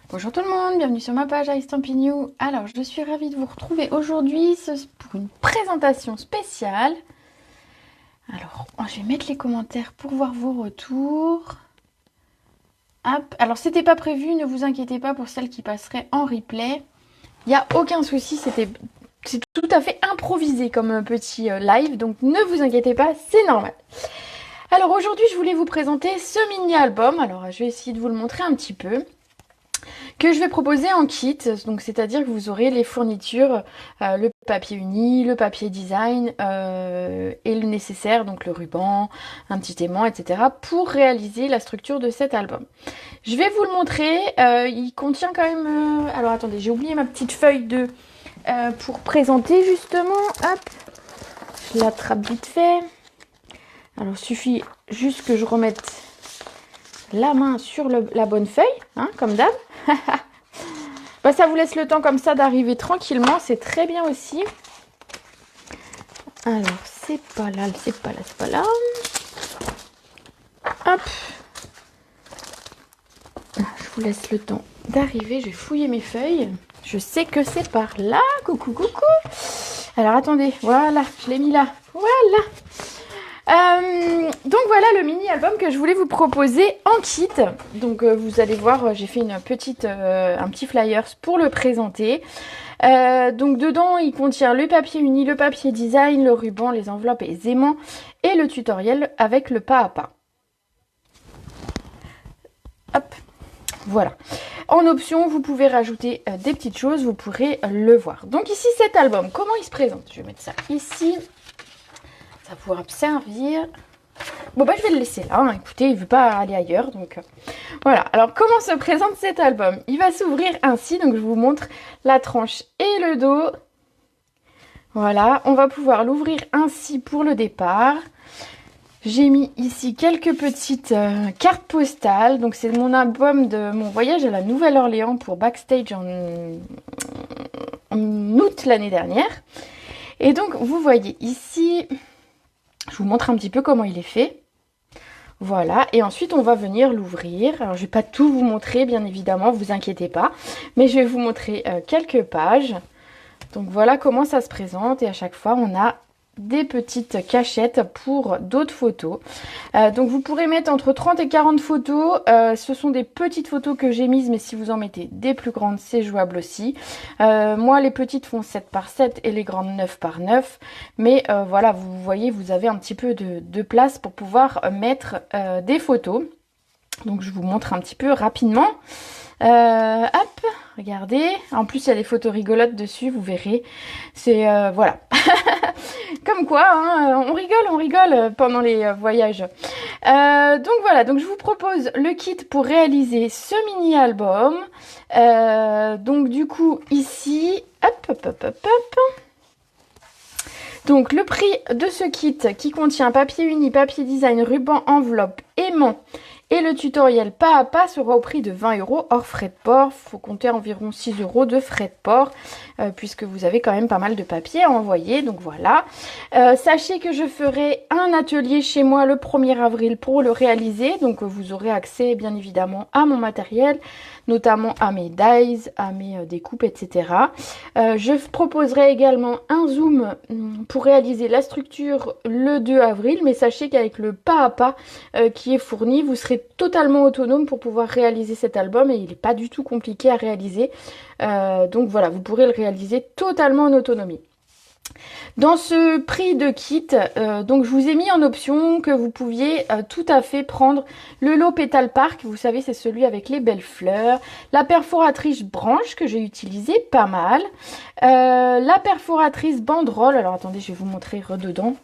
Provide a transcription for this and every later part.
Bonjour tout le monde, bienvenue sur ma page iStampin'You. Alors, je suis ravie de vous retrouver aujourd'hui pour une présentation spéciale. Alors, je vais mettre les commentaires pour voir vos retours. Hop. Alors, c'était pas prévu, ne vous inquiétez pas pour celles qui passeraient en replay. Il n'y a aucun souci, c'est tout à fait improvisé comme un petit live, donc ne vous inquiétez pas, c'est normal. Alors aujourd'hui, je voulais vous présenter ce mini-album. Alors, je vais essayer de vous le montrer un petit peu. Que je vais proposer en kit, donc c'est-à-dire que vous aurez les fournitures, le papier uni, le papier design et le nécessaire, donc le ruban, un petit aimant, etc. pour réaliser la structure de cet album. Je vais vous le montrer, il contient quand même... alors attendez, j'ai oublié ma petite feuille pour présenter justement, hop, je l'attrape vite fait. Alors il suffit juste que je remette la main sur la bonne feuille, hein, comme d'hab. Bah, ça vous laisse le temps comme ça d'arriver tranquillement, c'est très bien aussi. Alors, c'est pas là, c'est pas là, c'est pas là. Hop. Je vous laisse le temps d'arriver, je vais fouiller mes feuilles. Je sais que c'est par là, coucou, coucou. Alors, attendez, voilà, je l'ai mis là, voilà. Donc voilà le mini album que je voulais vous proposer en kit. Donc vous allez voir, j'ai fait un petit flyers pour le présenter. Donc dedans il contient le papier uni, le papier design, le ruban, les enveloppes et les aimants et le tutoriel avec le pas à pas. Hop, voilà. En option, vous pouvez rajouter des petites choses, vous pourrez le voir. Donc ici cet album, comment il se présente? Je vais mettre ça ici. Ça pourra me servir. Bon bah je vais le laisser là, hein. Écoutez, il ne veut pas aller ailleurs, donc voilà. Alors comment se présente cet album? Il va s'ouvrir ainsi, donc je vous montre la tranche et le dos. Voilà, on va pouvoir l'ouvrir ainsi pour le départ. J'ai mis ici quelques petites cartes postales, donc c'est mon album de mon voyage à la Nouvelle-Orléans pour Backstage en août l'année dernière. Et donc vous voyez ici... Je vous montre un petit peu comment il est fait. Voilà, et ensuite on va venir l'ouvrir. Alors je vais pas tout vous montrer, bien évidemment, vous inquiétez pas. Mais je vais vous montrer quelques pages. Donc voilà comment ça se présente. Et à chaque fois, on a des petites cachettes pour d'autres photos. Donc vous pourrez mettre entre 30 et 40 photos. Ce sont des petites photos que j'ai mises, mais si vous en mettez des plus grandes, c'est jouable aussi. Moi, les petites font 7 par 7 et les grandes 9 par 9. Mais voilà, vous voyez, vous avez un petit peu de place pour pouvoir mettre des photos. Donc je vous montre un petit peu rapidement. Hop, regardez. En plus, il y a des photos rigolotes dessus, vous verrez. C'est voilà. Comme quoi, hein, on rigole pendant les voyages. Donc voilà, donc je vous propose le kit pour réaliser ce mini-album. Donc du coup, ici, hop, hop, hop, hop, hop. Donc le prix de ce kit qui contient papier uni, papier design, ruban, enveloppe, aimant et le tutoriel pas à pas sera au prix de 20 € hors frais de port. Il faut compter environ 6 € de frais de port puisque vous avez quand même pas mal de papier à envoyer. Donc voilà. Sachez que je ferai un atelier chez moi le 1er avril pour le réaliser. Donc vous aurez accès bien évidemment à mon matériel, notamment à mes dies, à mes découpes, etc. Je proposerai également un zoom pour réaliser la structure le 2 avril. Mais sachez qu'avec le pas à pas qui est fourni, vous serez totalement autonome pour pouvoir réaliser cet album et il n'est pas du tout compliqué à réaliser. Donc voilà, vous pourrez le réaliser totalement en autonomie. Dans ce prix de kit, donc je vous ai mis en option que vous pouviez tout à fait prendre le lot Pétale Park. Vous savez, c'est celui avec les belles fleurs. La perforatrice branche que j'ai utilisée pas mal. La perforatrice banderole. Alors attendez, je vais vous montrer rededans.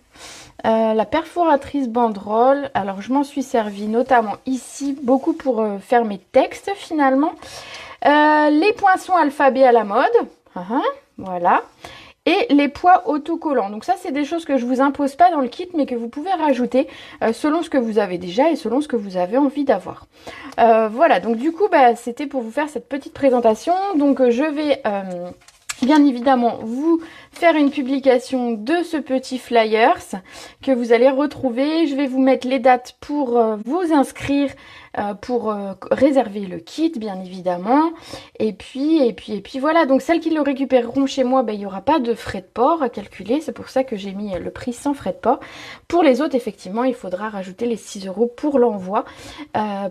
La perforatrice banderole, alors je m'en suis servi notamment ici, beaucoup pour faire mes textes finalement. Les poinçons alphabet à la mode, voilà. Et les poids autocollants. Donc ça, c'est des choses que je vous impose pas dans le kit, mais que vous pouvez rajouter selon ce que vous avez déjà et selon ce que vous avez envie d'avoir. Voilà, donc du coup, c'était pour vous faire cette petite présentation. Donc je vais... bien évidemment, vous faire une publication de ce petit flyers que vous allez retrouver. Je vais vous mettre les dates pour vous inscrire, pour réserver le kit, bien évidemment. Et puis voilà. Donc celles qui le récupéreront chez moi, ben, il n'y aura pas de frais de port à calculer. C'est pour ça que j'ai mis le prix sans frais de port. Pour les autres, effectivement, il faudra rajouter les 6 € pour l'envoi,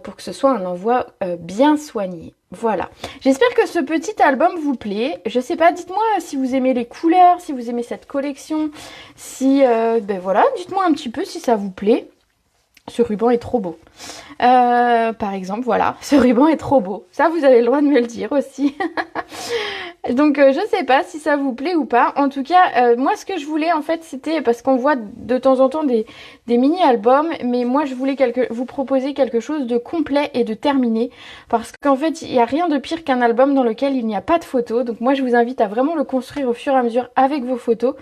pour que ce soit un envoi bien soigné. Voilà, j'espère que ce petit album vous plaît. Je sais pas, dites-moi si vous aimez les couleurs, si vous aimez cette collection, si, ben voilà, dites-moi un petit peu si ça vous plaît. Ce ruban est trop beau. Par exemple, voilà, ce ruban est trop beau. Ça, vous avez le droit de me le dire aussi. Donc, je sais pas si ça vous plaît ou pas. En tout cas, moi, ce que je voulais, en fait, c'était... Parce qu'on voit de temps en temps des mini-albums. Mais moi, je voulais vous proposer quelque chose de complet et de terminé. Parce qu'en fait, il n'y a rien de pire qu'un album dans lequel il n'y a pas de photos. Donc, moi, je vous invite à vraiment le construire au fur et à mesure avec vos photos.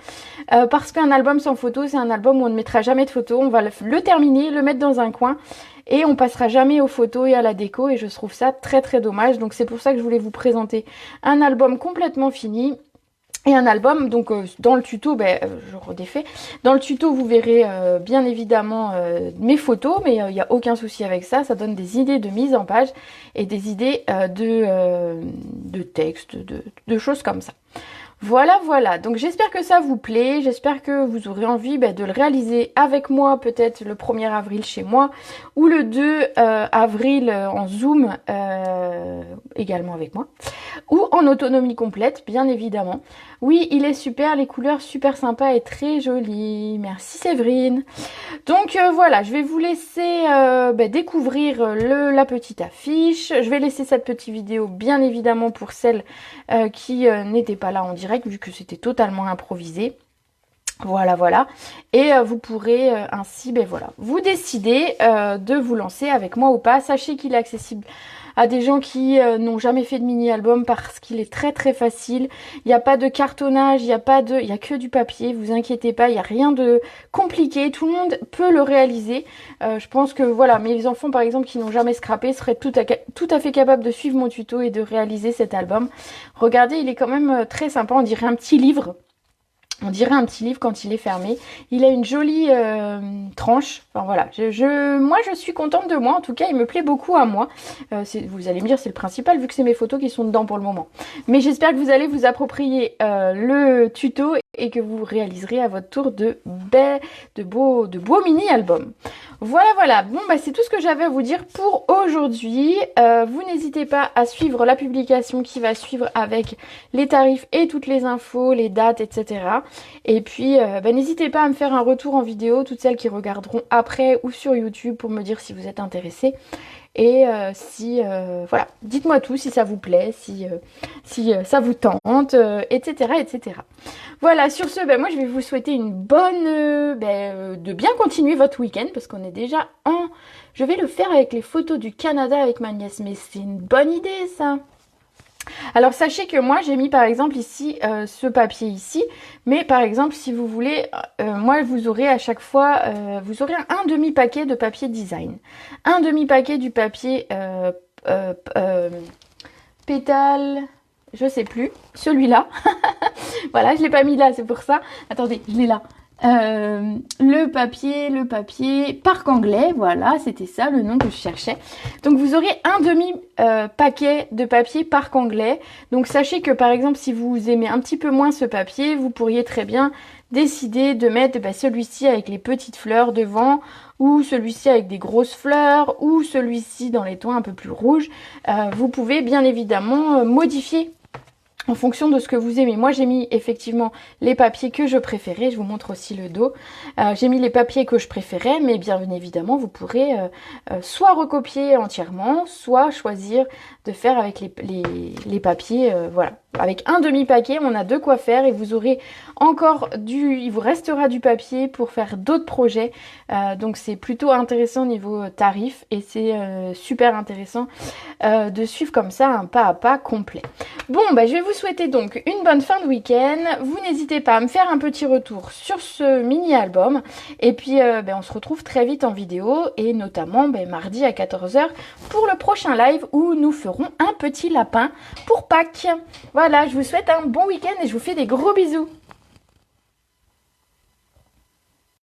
Parce qu'un album sans photos, c'est un album où on ne mettra jamais de photos. On va le terminer, le mettre dans un coin. Et on passera jamais aux photos et à la déco, et je trouve ça très très dommage. Donc c'est pour ça que je voulais vous présenter un album complètement fini. Et un album, donc dans le tuto, je redéfais. Dans le tuto, vous verrez bien évidemment mes photos, mais il n'y a aucun souci avec ça. Ça donne des idées de mise en page et des idées de texte, de choses comme ça. Voilà, voilà. Donc j'espère que ça vous plaît. J'espère que vous aurez envie de le réaliser avec moi, peut-être le 1er avril chez moi, ou le 2 avril en Zoom, également avec moi, ou en autonomie complète, bien évidemment. Oui, il est super, les couleurs super sympas et très jolies. Merci Séverine. Donc voilà, je vais vous laisser découvrir la petite affiche. Je vais laisser cette petite vidéo, bien évidemment, pour celles qui n'étaient pas là en direct, vu que c'était totalement improvisé. Voilà, voilà. Et vous pourrez ainsi, voilà, vous décider de vous lancer avec moi ou pas. Sachez qu'il est accessible à des gens qui n'ont jamais fait de mini-album parce qu'il est très très facile. Il n'y a pas de cartonnage, il n'y a que du papier, vous inquiétez pas, il n'y a rien de compliqué, tout le monde peut le réaliser. Je pense que voilà, mes enfants par exemple qui n'ont jamais scrappé seraient tout à fait capables de suivre mon tuto et de réaliser cet album. Regardez, il est quand même très sympa, on dirait un petit livre. On dirait un petit livre quand il est fermé. Il a une jolie tranche. Enfin voilà, moi je suis contente de moi. En tout cas, il me plaît beaucoup à moi. Vous allez me dire, c'est le principal vu que c'est mes photos qui sont dedans pour le moment. Mais j'espère que vous allez vous approprier le tuto et que vous réaliserez à votre tour de beaux mini-albums. Voilà, voilà. Bon, c'est tout ce que j'avais à vous dire pour aujourd'hui. Vous n'hésitez pas à suivre la publication qui va suivre avec les tarifs et toutes les infos, les dates, etc. Et puis, n'hésitez pas à me faire un retour en vidéo, toutes celles qui regarderont après ou sur YouTube pour me dire si vous êtes intéressés. Et voilà, dites-moi tout, si ça vous plaît, si ça vous tente, etc., etc. Voilà, sur ce, moi je vais vous souhaiter une bonne... de bien continuer votre week-end, parce qu'on est déjà en... Je vais le faire avec les photos du Canada avec ma nièce, mais c'est une bonne idée ça. Alors sachez que moi j'ai mis par exemple ici ce papier ici, mais par exemple si vous voulez, moi vous aurez à chaque fois, vous aurez un demi-paquet de papier design, un demi-paquet du papier pétale, je sais plus, celui-là, voilà je l'ai pas mis là c'est pour ça, attendez je l'ai là. Le papier parc anglais, voilà, c'était ça le nom que je cherchais. Donc vous aurez un demi paquet de papier parc anglais. Donc sachez que par exemple si vous aimez un petit peu moins ce papier, vous pourriez très bien décider de mettre celui-ci avec les petites fleurs devant, ou celui-ci avec des grosses fleurs, ou celui-ci dans les tons un peu plus rouges. Vous pouvez bien évidemment modifier en fonction de ce que vous aimez. Moi j'ai mis effectivement les papiers que je préférais, je vous montre aussi le dos. J'ai mis les papiers que je préférais, mais bien évidemment vous pourrez soit recopier entièrement, soit choisir de faire avec les papiers, voilà. Avec un demi-paquet, on a de quoi faire et vous aurez encore il vous restera du papier pour faire d'autres projets. Donc c'est plutôt intéressant au niveau tarif et c'est super intéressant de suivre comme ça un pas à pas complet. Bon, je vais vous souhaiter donc une bonne fin de week-end. Vous n'hésitez pas à me faire un petit retour sur ce mini-album. Et puis on se retrouve très vite en vidéo et notamment mardi à 14 h pour le prochain live où nous ferons un petit lapin pour Pâques. Voilà, je vous souhaite un bon week-end et je vous fais des gros bisous.